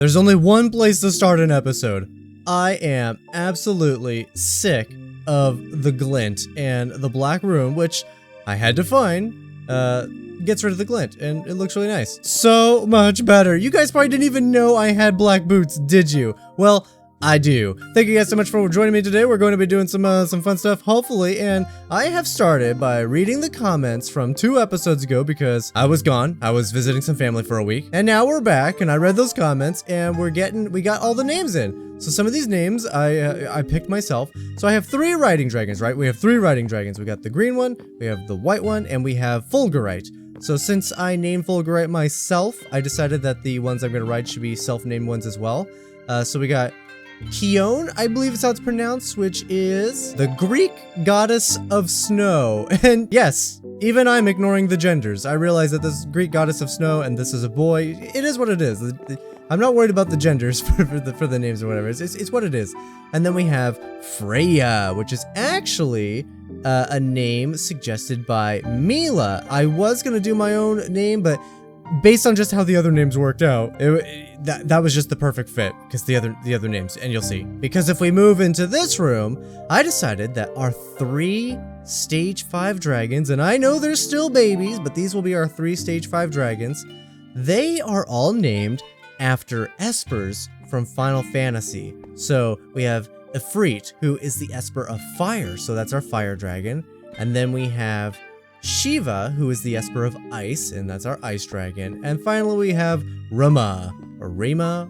There's only one place to start an episode. I am absolutely sick of the glint, and the black room, which I had to find, gets rid of the glint, and it looks really nice. So much better. You guys probably didn't even know I had black boots, did you? Well, I do. Thank you guys so much for joining me today. We're going to be doing some fun stuff, hopefully, and I have started by reading the comments from 2 episodes ago because I was gone. I was visiting some family for a week, and now we're back, and I read those comments, and we got all the names in. So some of these names I picked myself. So I have 3 riding dragons, right? We have 3 riding dragons. We got the green one, we have the white one, and we have Fulgurite. So since I named Fulgurite myself, I decided that the ones I'm going to ride should be self-named ones as well. So we got Kion, I believe is how it's pronounced, which is the Greek goddess of snow. And yes, even I'm ignoring the genders. I realize that this is Greek goddess of snow and this is a boy. It is what it is. I'm not worried about the genders for the names or whatever. It's what it is. And then we have Freya, which is actually a name suggested by Mila. I was gonna do my own name, but based on just how the other names worked out, that was just the perfect fit, because the other names, and you'll see. Because if we move into this room, I decided that our 3 stage 5 dragons, and I know they're still babies, but these will be our 3 stage 5 dragons. They are all named after espers from Final Fantasy. So we have Ifrit, who is the esper of fire, so that's our fire dragon. And then we have Shiva, who is the esper of ice, and that's our ice dragon. And finally we have Rama, or Rama,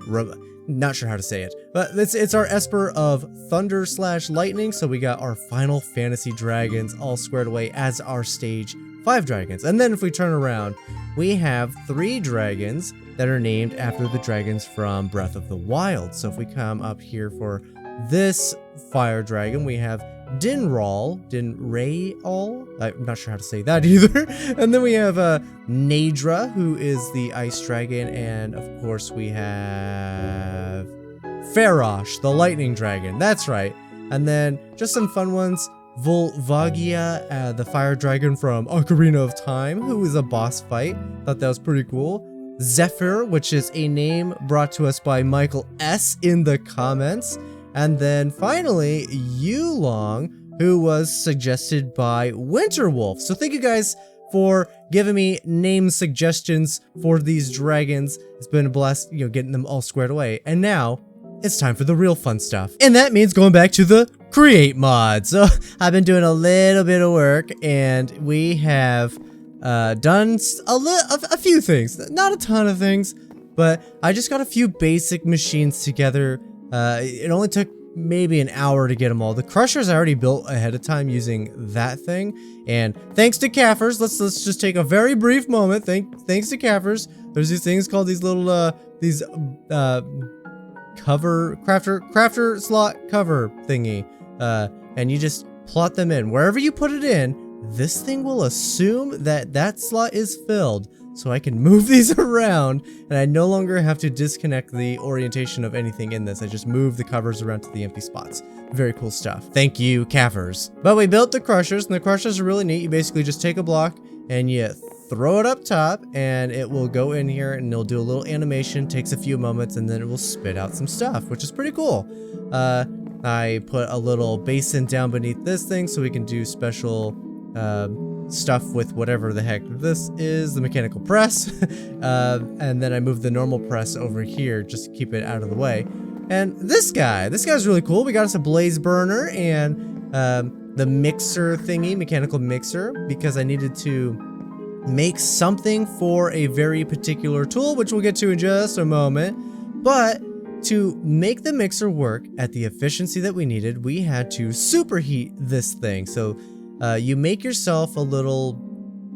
not sure how to say it, but it's our esper of thunder / lightning. So we got our Final Fantasy dragons all squared away as our stage 5 dragons. And then if we turn around, we have 3 dragons that are named after the dragons from Breath of the Wild. So if we come up here for this fire dragon, we have Dinraal, I'm not sure how to say that either. And then we have Nadra, who is the ice dragon, and of course we have Farosh, the lightning dragon. That's right. And then just some fun ones. Volvagia, the fire dragon from Ocarina of Time, who is a boss fight. Thought that was pretty cool. Zephyr, which is a name brought to us by Michael S. in the comments. And then finally, Yulong, who was suggested by Winterwolf. So thank you guys for giving me name suggestions for these dragons. It's been a blast, getting them all squared away. And now it's time for the real fun stuff. And that means going back to the create mod. So I've been doing a little bit of work, and we have done a few things. Not a ton of things, but I just got a few basic machines together. It only took maybe an hour to get them all. The crushers I already built ahead of time using that thing, and thanks to Caffers, let's just take a very brief moment. Thanks to Caffers, there's these things called these little crafter slot cover thingy, and you just plot them in. Wherever you put it in, this thing will assume that slot is filled. So I can move these around, and I no longer have to disconnect the orientation of anything in this. I just move the covers around to the empty spots. Very cool stuff. Thank you, Caffers. But we built the crushers, and the crushers are really neat. You basically just take a block and you throw it up top, and it will go in here and it'll do a little animation. Takes a few moments, and then it will spit out some stuff, which is pretty cool. I put a little basin down beneath this thing so we can do special stuff with whatever the heck this is, the mechanical press. And then I moved the normal press over here just to keep it out of the way. And this guy's really cool. We got us a blaze burner and the mixer thingy, mechanical mixer, because I needed to make something for a very particular tool, which we'll get to in just a moment. But to make the mixer work at the efficiency that we needed, we had to superheat this thing. So you make yourself a little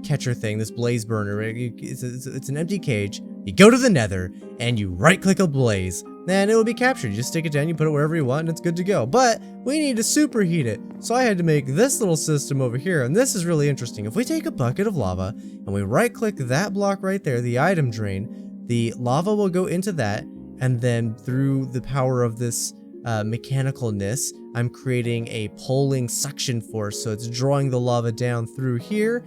catcher thing, this blaze burner. It's an empty cage. You go to the nether and you right click a blaze, and it will be captured. You just stick it down, you put it wherever you want, and it's good to go. But we need to superheat it. So I had to make this little system over here, and this is really interesting. If we take a bucket of lava and we right click that block right there, the item drain, the lava will go into that, and then through the power of this mechanicalness, I'm creating a pulling suction force. So it's drawing the lava down through here,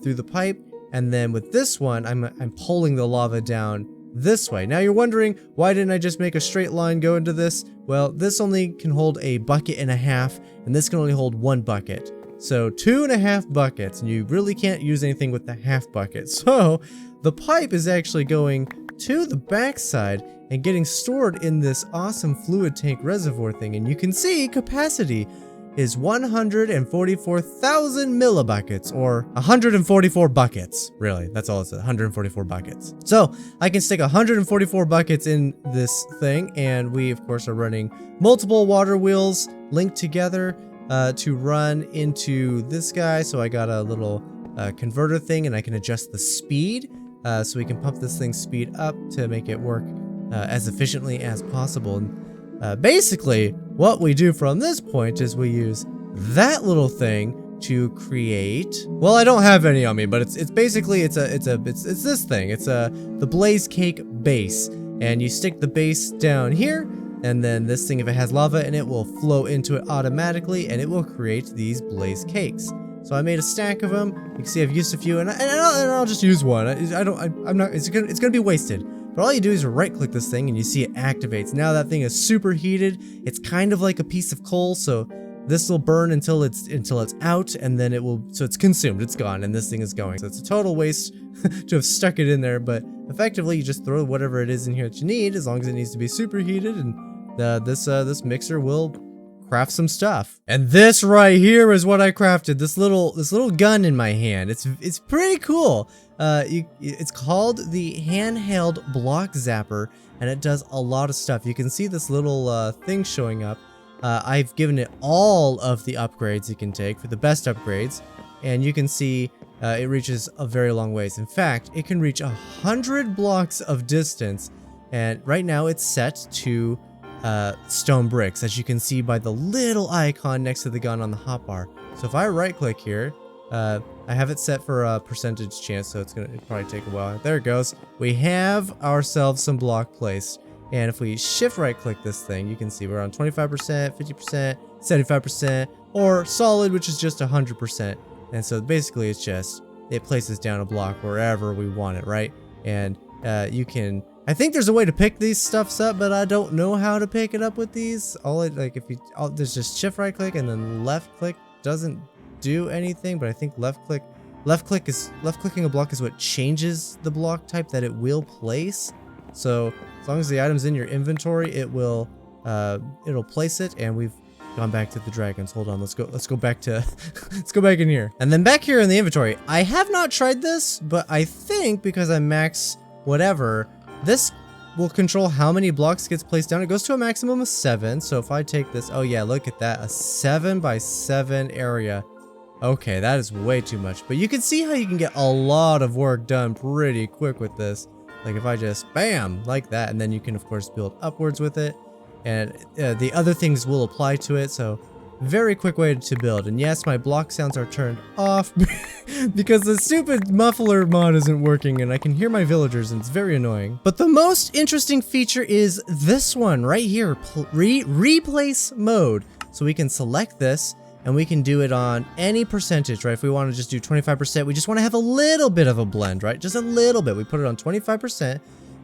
through the pipe, and then with this one, I'm pulling the lava down this way. Now you're wondering, why didn't I just make a straight line go into this? Well, this only can hold a bucket and a half, and this can only hold 1 bucket. So 2.5 buckets, and you really can't use anything with the half bucket. So the pipe is actually going to the backside and getting stored in this awesome fluid tank reservoir thing. And you can see capacity is 144,000 millibuckets, or 144 buckets. Really, that's all it says, 144 buckets. So I can stick 144 buckets in this thing, and we of course are running multiple water wheels linked together to run into this guy. So I got a little converter thing, and I can adjust the speed so we can pump this thing's speed up to make it work as efficiently as possible. And, basically, what we do from this point is we use that little thing to create. Well, I don't have any on me, but it's basically it's this thing. It's the blaze cake base, and you stick the base down here, and then this thing, if it has lava, and it will flow into it automatically, and it will create these blaze cakes. So I made a stack of them. You can see I've used a few, and I'll just use one. I'm not. It's gonna be wasted. But all you do is right-click this thing, and you see it activates. Now that thing is superheated. It's kind of like a piece of coal, so this will burn until it's out, and then so it's consumed. It's gone, and this thing is going. So it's a total waste to have stuck it in there. But effectively, you just throw whatever it is in here that you need, as long as it needs to be superheated, and this mixer will craft some stuff. And this right here is what I crafted. This little gun in my hand. It's pretty cool. It's called the Handheld BlockZapper, and it does a lot of stuff. You can see this little thing showing up. I've given it all of the upgrades it can take for the best upgrades, and you can see it reaches a very long ways. In fact, it can reach 100 blocks of distance, and right now it's set to stone bricks, as you can see by the little icon next to the gun on the hotbar. So if I right click here, I have it set for a percentage chance, so it'll probably take a while. There it goes. We have ourselves some block placed, and if we shift right click this thing, you can see we're on 25%, 50%, 75%, or solid, which is just 100%. And so basically it places down a block wherever we want it, right? And you can, I think there's a way to pick these stuffs up, but I don't know how to pick it up with these. There's just shift right click, and then left click doesn't do anything, but I think left clicking a block is what changes the block type that it will place. So as long as the item's in your inventory, it'll place it. And we've gone back to the dragons. Hold on, let's go back to let's go back in here. And then back here in the inventory, I have not tried this, but I think because I'm max whatever, this will control how many blocks gets placed down. It goes to a maximum of 7. So if I take this, oh yeah, look at that, a 7 by 7 area. Okay, that is way too much, but you can see how you can get a lot of work done pretty quick with this. Like if I just bam like that, and then you can of course build upwards with it, and the other things will apply to it. So very quick way to build. And yes, my block sounds are turned off because the stupid muffler mod isn't working, and I can hear my villagers, and it's very annoying. But the most interesting feature is this one right here, replace mode. So we can select this, and we can do it on any percentage, right? If we want to just do 25%, we just want to have a little bit of a blend, right? Just a little bit. We put it on 25%,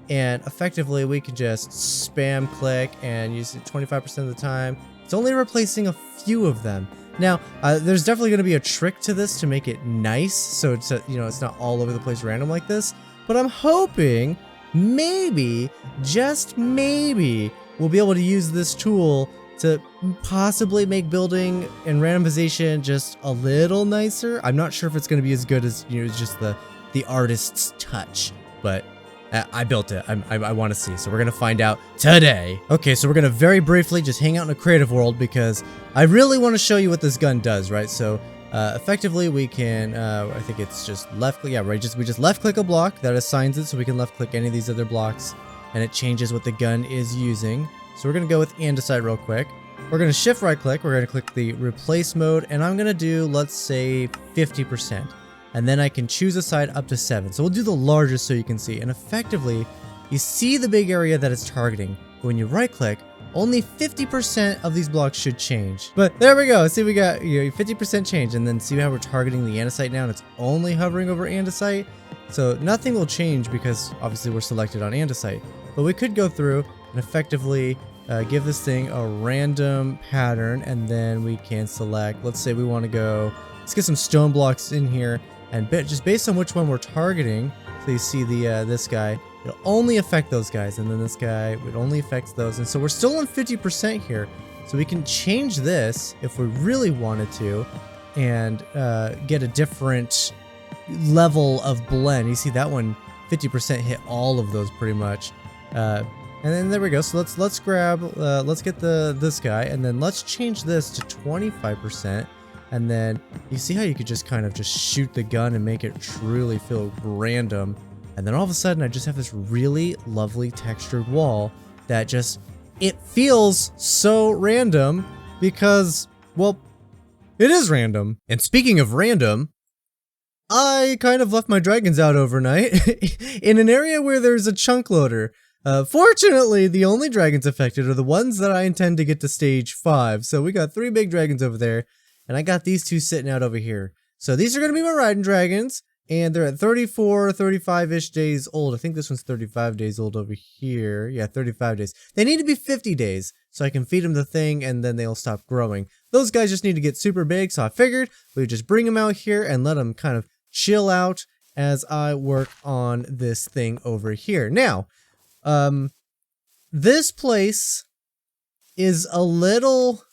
and effectively we can just spam click and use it 25% of the time. It's only replacing a few of them. Now, there's definitely going to be a trick to this to make it nice, so it's it's not all over the place random like this. But I'm hoping maybe, just maybe, we'll be able to use this tool to possibly make building and randomization just a little nicer. I'm not sure if it's going to be as good as just the artist's touch, but I built it. I want to see, so we're gonna find out today. Okay, so we're gonna very briefly just hang out in a creative world because I really want to show you what this gun does, right? So effectively we can I think it's just left click, yeah, right, we just left click a block that assigns it, so we can left click any of these other blocks and it changes what the gun is using. So we're gonna go with andesite real quick. We're gonna shift right click, we're gonna click the replace mode, and I'm gonna do, let's say 50%. And then I can choose a side up to 7. So we'll do the largest so you can see. And effectively, you see the big area that it's targeting. But when you right click, only 50% of these blocks should change. But there we go. See, we got 50% change. And then see how we're targeting the andesite now, and it's only hovering over andesite. So nothing will change because obviously we're selected on andesite. But we could go through and effectively give this thing a random pattern, and then we can select, let's say we want to go, let's get some stone blocks in here, and just based on which one we're targeting, so you see the this guy, it'll only affect those guys, and then this guy would only affect those, and so we're still on 50% here. So we can change this if we really wanted to, and get a different level of blend. You see that one, 50% hit all of those pretty much. And then there we go. So let's grab, let's get this guy, and then let's change this to 25%. And then you see how you could just kind of just shoot the gun and make it truly feel random. And then all of a sudden I just have this really lovely textured wall that just, it feels so random because, well, it is random. And speaking of random, I kind of left my dragons out overnight in an area where there's a chunk loader. Fortunately, the only dragons affected are the ones that I intend to get to stage 5. So we got 3 big dragons over there, and I got these 2 sitting out over here. So these are going to be my riding dragons, and they're at 34, 35-ish days old. I think this one's 35 days old over here. Yeah, 35 days. They need to be 50 days, so I can feed them the thing, and then they'll stop growing. Those guys just need to get super big, so I figured we would just bring them out here and let them kind of chill out as I work on this thing over here. Now, this place is a little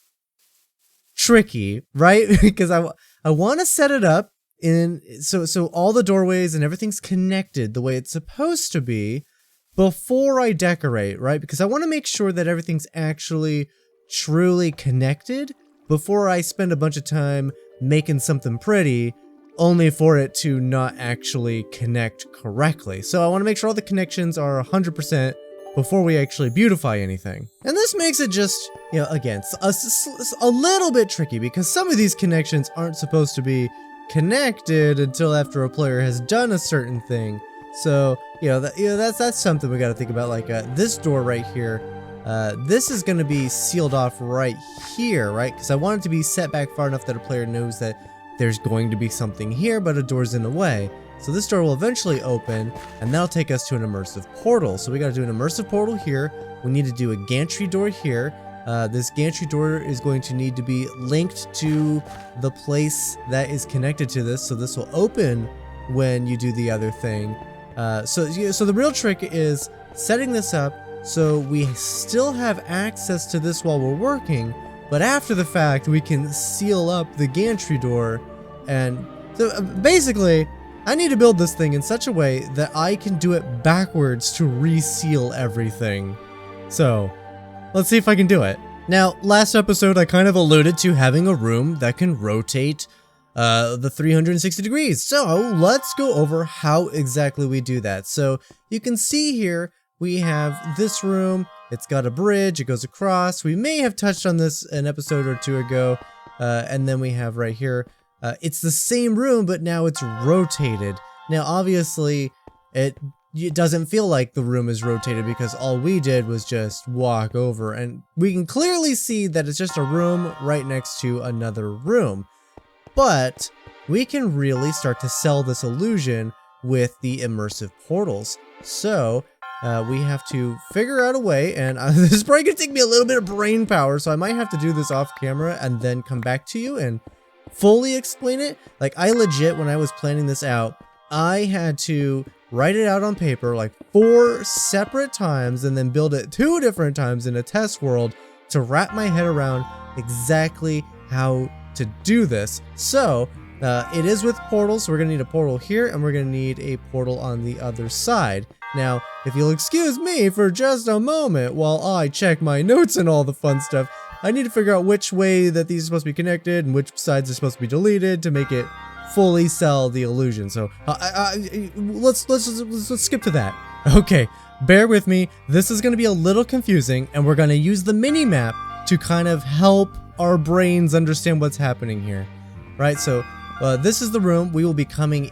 tricky, right? Because I want to set it up in so all the doorways and everything's connected the way it's supposed to be before I decorate, right? Because I want to make sure that everything's actually truly connected before I spend a bunch of time making something pretty only for it to not actually connect correctly. So I want to make sure all the connections are 100% before we actually beautify anything. And this makes it just, you know, again, a little bit tricky because some of these connections aren't supposed to be connected until after a player has done a certain thing. So, that's something we got to think about. Like this door right here, this is going to be sealed off right here, right? Because I want it to be set back far enough that a player knows that there's going to be something here, but a door's in the way. So this door will eventually open, and that'll take us to an immersive portal. So we got to do an immersive portal here. We need to do a gantry door here. This gantry door is going to need to be linked to the place that is connected to this. So this will open when you do the other thing. So the real trick is setting this up so we still have access to this while we're working, but after the fact, we can seal up the gantry door. And so basically, I need to build this thing in such a way that I can do it backwards to reseal everything. So let's see if I can do it. Now, last episode, I kind of alluded to having a room that can rotate the 360 degrees. So let's go over how exactly we do that. So you can see here, we have this room. It's got a bridge, it goes across. We may have touched on this an episode or 2 ago. And then we have right here, it's the same room, but now it's rotated. Now, obviously, it doesn't feel like the room is rotated because all we did was just walk over. And we can clearly see that it's just a room right next to another room. But we can really start to sell this illusion with the immersive portals. So we have to figure out a way, and this is probably gonna take me a little bit of brain power, so I might have to do this off camera and then come back to you and fully explain it. Like, I legit, when I was planning this out, I had to write it out on paper like 4 separate times and then build it 2 different times in a test world to wrap my head around exactly how to do this. So it is with portals, so we're gonna need a portal here and we're gonna need a portal on the other side. Now, if you'll excuse me for just a moment while I check my notes and all the fun stuff, I need to figure out which way that these are supposed to be connected and which sides are supposed to be deleted to make it fully sell the illusion. So let's skip to that. Okay, bear with me. This is going to be a little confusing, and we're going to use the mini map to kind of help our brains understand what's happening here. Right, so this is the room. We will be coming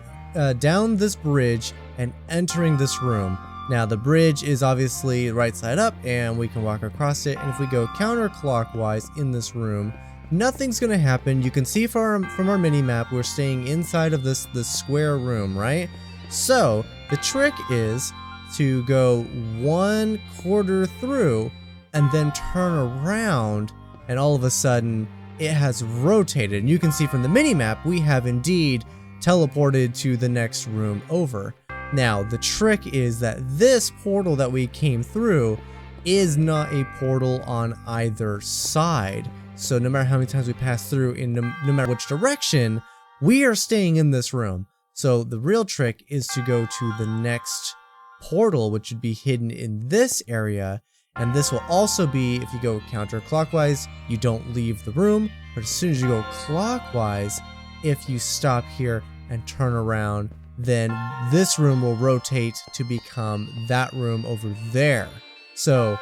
down this bridge and entering this room. Now, the bridge is obviously right side up, and we can walk across it. And if we go counterclockwise in this room, nothing's gonna happen. You can see from our mini map, we're staying inside of this square room, right? So the trick is to go 1/4 through and then turn around, and all of a sudden it has rotated. And you can see from the mini-map, we have indeed teleported to the next room over. Now, the trick is that this portal that we came through is not a portal on either side. So no matter how many times we pass through, in no matter which direction, we are staying in this room. So the real trick is to go to the next portal, which would be hidden in this area. And this will also be, if you go counterclockwise, you don't leave the room. But as soon as you go clockwise, if you stop here and turn around, then this room will rotate to become that room over there. So,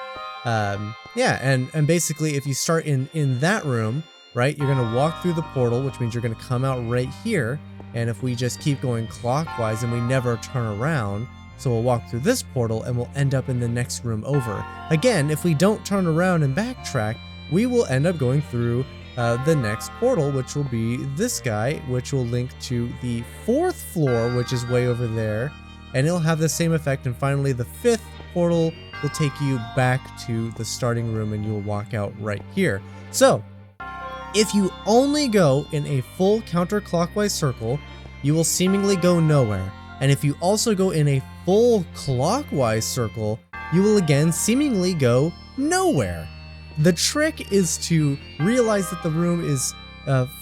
yeah, and basically if you start in that room, right, you're gonna walk through the portal, which means you're gonna come out right here. And if we just keep going clockwise and we never turn around, so we'll walk through this portal and we'll end up in the next room over. Again, if we don't turn around and backtrack, we will end up going through the next portal, which will be this guy, which will link to the 4th floor, which is way over there, and it'll have the same effect. And finally, the 5th portal will take you back to the starting room and you'll walk out right here. So, if you only go in a full counterclockwise circle, you will seemingly go nowhere. And if you also go in a full clockwise circle, you will again seemingly go nowhere. The trick is to realize that the room is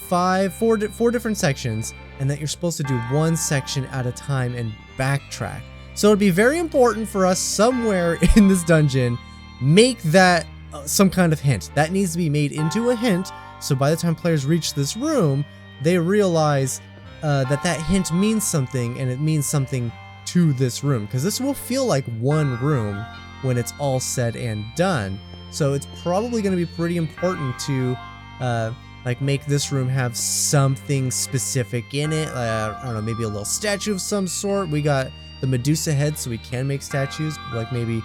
four different sections, and that you're supposed to do one section at a time and backtrack. So it'd be very important for us somewhere in this dungeon, make that some kind of hint. That needs to be made into a hint, so by the time players reach this room, they realize that hint means something, and it means something to this room, because this will feel like one room when it's all said and done. So it's probably going to be pretty important to like make this room have something specific in it. I don't know, maybe a little statue of some sort. We got the Medusa head, so we can make statues. Like maybe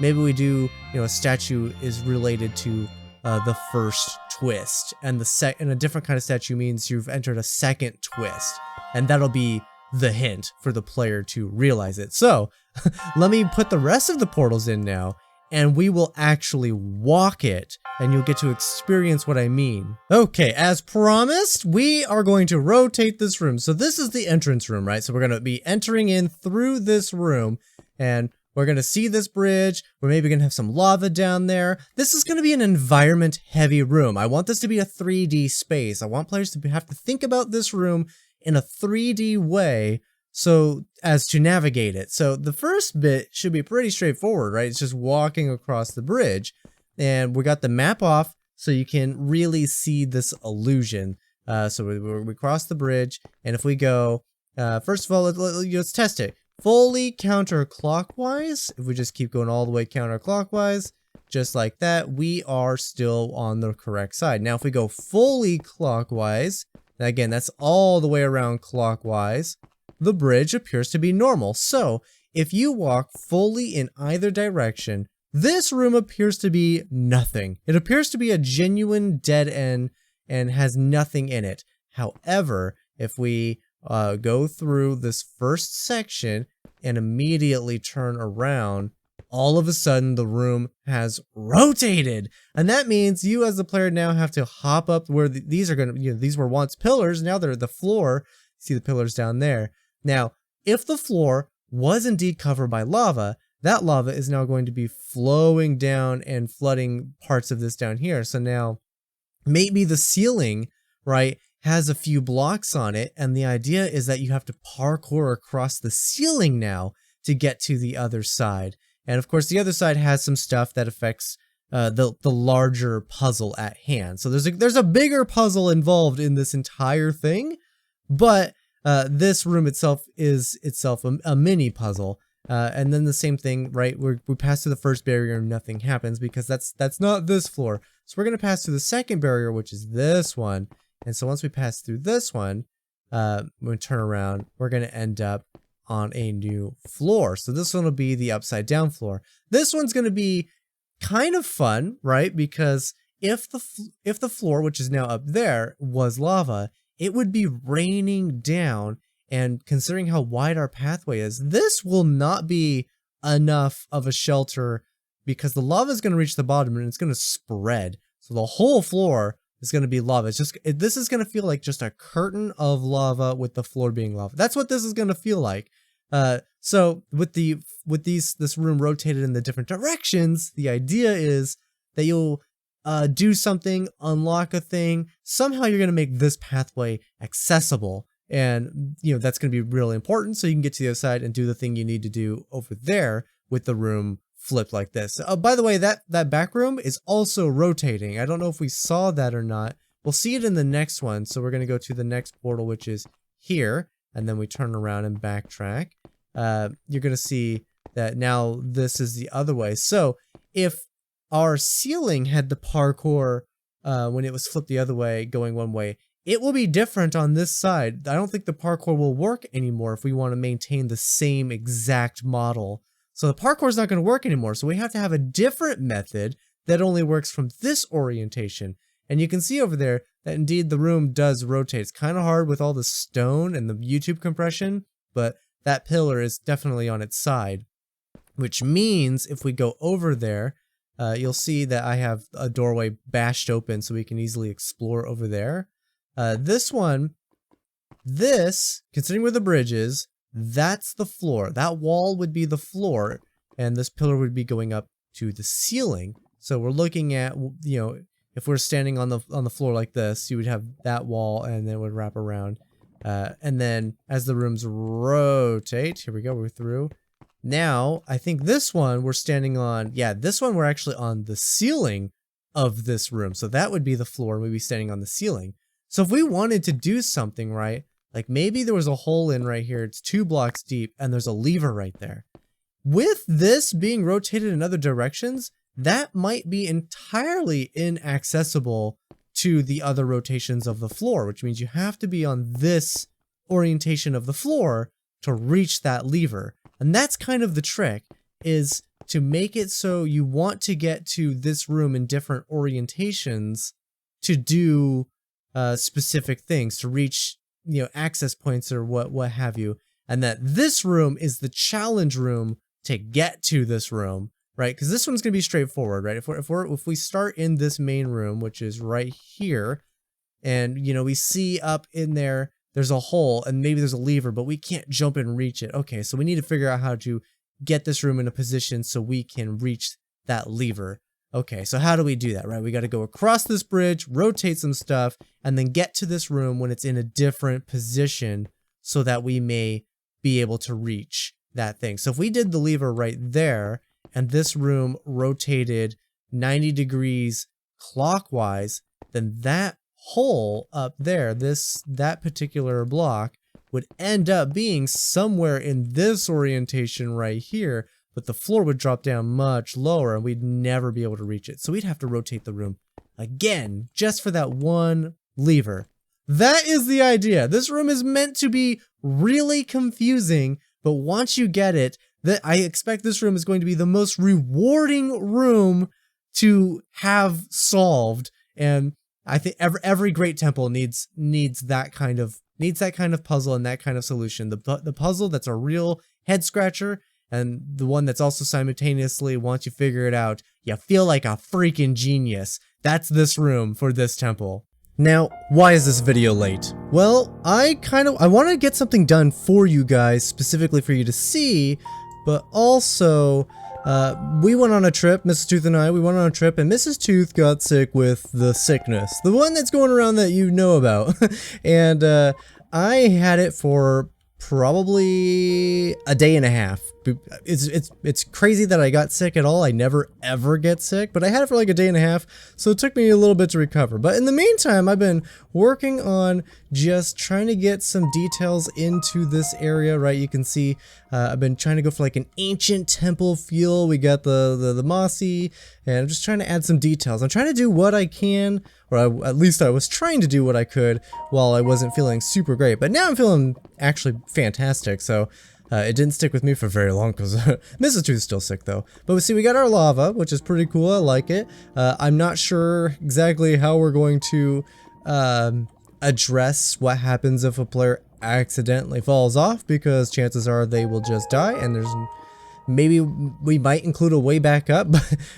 we do, you know, a statue is related to the first twist, and and a different kind of statue means you've entered a second twist, and that'll be the hint for the player to realize it. So let me put the rest of the portals in now, and we will actually walk it, and you'll get to experience what I mean. Okay, as promised, we are going to rotate this room. So this is the entrance room, right? So we're going to be entering in through this room, and we're going to see this bridge. We're maybe going to have some lava down there. This is going to be an environment-heavy room. I want this to be a 3D space. I want players to have to think about this room in a 3D way, so as to navigate it. So the first bit should be pretty straightforward, right? It's just walking across the bridge, and we got the map off so you can really see this illusion. So we cross the bridge, and if we go, first of all, let's test it. Fully counterclockwise. If we just keep going all the way counterclockwise, just like that, we are still on the correct side. Now if we go fully clockwise, again, that's all the way around clockwise, the bridge appears to be normal. So if you walk fully in either direction, this room appears to be nothing. It appears to be a genuine dead end and has nothing in it. However, if we go through this first section and immediately turn around, all of a sudden the room has rotated, and that means you as the player now have to hop up where these are going to, these were once pillars, now they're the floor. See the pillars down there. Now, if the floor was indeed covered by lava, that lava is now going to be flowing down and flooding parts of this down here. So now maybe the ceiling, right, has a few blocks on it, and the idea is that you have to parkour across the ceiling now to get to the other side. And of course, the other side has some stuff that affects the larger puzzle at hand. So there's a bigger puzzle involved in this entire thing, but this room itself is a mini puzzle. And then the same thing, right? We pass through the first barrier and nothing happens because that's not this floor. So we're gonna pass through the second barrier, which is this one. And so once we pass through this one, when we turn around, we're gonna end up on a new floor. So this one will be the upside down floor. This one's going to be kind of fun, right? Because if the floor, which is now up there, was lava, it would be raining down And considering how wide our pathway is, this will not be enough of a shelter because the lava is going to reach the bottom and it's going to spread. So the whole floor is going to be lava. This is going to feel like just a curtain of lava with the floor being lava. That's what this is going to feel like. So with this room rotated in the different directions, the idea is that you'll do something, unlock a thing. Somehow you're going to make this pathway accessible. And, that's going to be really important so you can get to the other side and do the thing you need to do over there with the room flipped like this. By the way, that back room is also rotating. I don't know if we saw that or not. We'll see it in the next one. So we're going to go to the next portal, which is here. And then we turn around and backtrack. You're going to see that now this is the other way. So if our ceiling had the parkour when it was flipped the other way, going one way, it will be different on this side. I don't think the parkour will work anymore if we want to maintain the same exact model. So the parkour is not going to work anymore. So we have to have a different method that only works from this orientation. And you can see over there that indeed the room does rotate. It's kind of hard with all the stone and the YouTube compression, but that pillar is definitely on its side, which means if we go over there, you'll see that I have a doorway bashed open so we can easily explore over there. This one, considering where the bridge is, that's the floor. That wall would be the floor, and this pillar would be going up to the ceiling. So we're looking at, if we're standing on the floor like this, you would have that wall, and then it would wrap around. And then as the rooms rotate, here we go, we're through. Now, I think this one we're standing on, this one we're actually on the ceiling of this room. So that would be the floor, and we'd be standing on the ceiling. So if we wanted to do something, right, like maybe there was a hole in right here, it's 2 blocks deep, and there's a lever right there. With this being rotated in other directions, that might be entirely inaccessible to the other rotations of the floor, which means you have to be on this orientation of the floor to reach that lever. And that's kind of the trick, is to make it so you want to get to this room in different orientations to do specific things, to reach, access points or what have you. And that this room is the challenge room to get to this room, right? Because this one's gonna be straightforward, right? If we start in this main room, which is right here, and we see up in there, there's a hole and maybe there's a lever, but we can't jump and reach it. Okay, so we need to figure out how to get this room in a position so we can reach that lever. Okay, so how do we do that, right? We got to go across this bridge, rotate some stuff, and then get to this room when it's in a different position so that we may be able to reach that thing. So if we did the lever right there, and this room rotated 90 degrees clockwise, then that hole up there, that particular block, would end up being somewhere in this orientation right here, but the floor would drop down much lower and we'd never be able to reach it. So we'd have to rotate the room again, just for that one lever. That is the idea. This room is meant to be really confusing, but once you get it, I expect this room is going to be the most rewarding room to have solved. And I think every great temple needs that kind of puzzle and that kind of solution. The puzzle that's a real head scratcher, and the one that's also simultaneously, once you figure it out, you feel like a freaking genius. That's this room for this temple. Now, why is this video late? Well, I want to get something done for you guys, specifically for you to see, but also, we went on a trip, Mrs. Tooth and I, we went on a trip, and Mrs. Tooth got sick with the sickness. The one that's going around that you know about. And, I had it for probably a day and a half. It's crazy that I got sick at all. I never ever get sick, but I had it for like a day and a half, so it took me a little bit to recover. But in the meantime, I've been working on just trying to get some details into this area, right? You can see I've been trying to go for like an ancient temple feel. We got the mossy, and I'm just trying to add some details. I'm trying to do what I can, or at least I was trying to do what I could while I wasn't feeling super great. But now I'm feeling actually fantastic, so it didn't stick with me for very long because Mrs. Tooth's still sick though. But we see we got our lava, which is pretty cool. I like it. I'm not sure exactly how we're going to address what happens if a player accidentally falls off, because chances are they will just die, and there's maybe we might include a way back up,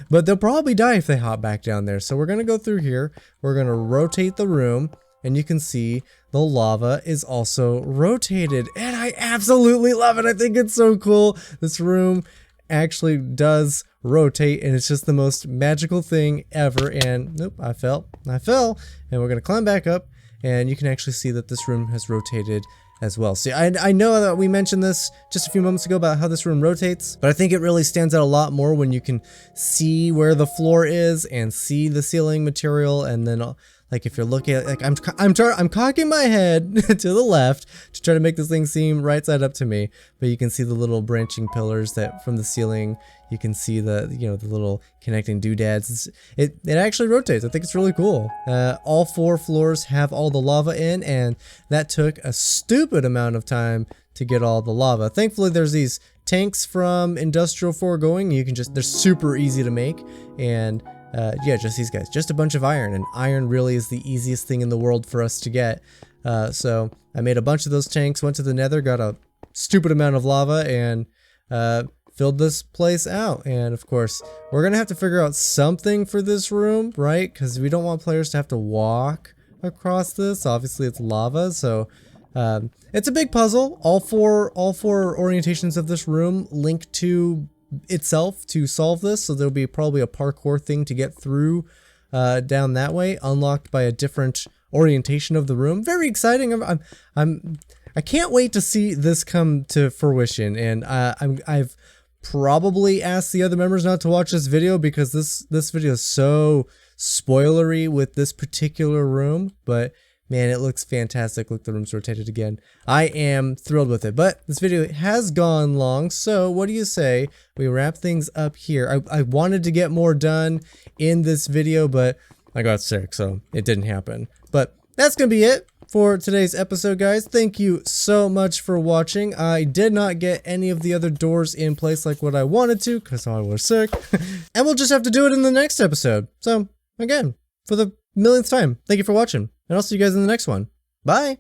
but they'll probably die if they hop back down there. So we're gonna go through here, we're gonna rotate the room, and you can see the lava is also rotated, and I absolutely love it. I think it's so cool. This room actually does rotate, and it's just the most magical thing ever. And nope, I fell, and we're gonna climb back up, and you can actually see that this room has rotated as well. See, I know that we mentioned this just a few moments ago about how this room rotates, but I think it really stands out a lot more when you can see where the floor is and see the ceiling material. And then like if you're looking at, like I'm cocking my head to the left to try to make this thing seem right side up to me, but you can see the little branching pillars that from the ceiling. You can see the, you know, the little connecting doodads. It actually rotates. I think it's really cool. All 4 floors have all the lava in, and that took a stupid amount of time to get all the lava. Thankfully, there's these tanks from Industrial 4 going. You can just, they're super easy to make, and yeah, just these guys, just a bunch of iron, and iron really is the easiest thing in the world for us to get. So I made a bunch of those tanks, went to the nether, got a stupid amount of lava, and filled this place out. And of course, we're gonna have to figure out something for this room, right? Because we don't want players to have to walk across this. Obviously, it's lava, so it's a big puzzle. All four orientations of this room link to itself to solve this, so there'll be probably a parkour thing to get through down that way, unlocked by a different orientation of the room. Very exciting. I can't wait to see this come to fruition, and I've probably asked the other members not to watch this video because this video is so spoilery with this particular room, but man, it looks fantastic. Look, the room's rotated again. I am thrilled with it, but this video has gone long, so what do you say we wrap things up here? I wanted to get more done in this video, but I got sick, so it didn't happen. But that's gonna be it for today's episode, guys. Thank you so much for watching. I did not get any of the other doors in place like what I wanted to because I was sick. And we'll just have to do it in the next episode. So, again, for the millionth time, thank you for watching. And I'll see you guys in the next one. Bye!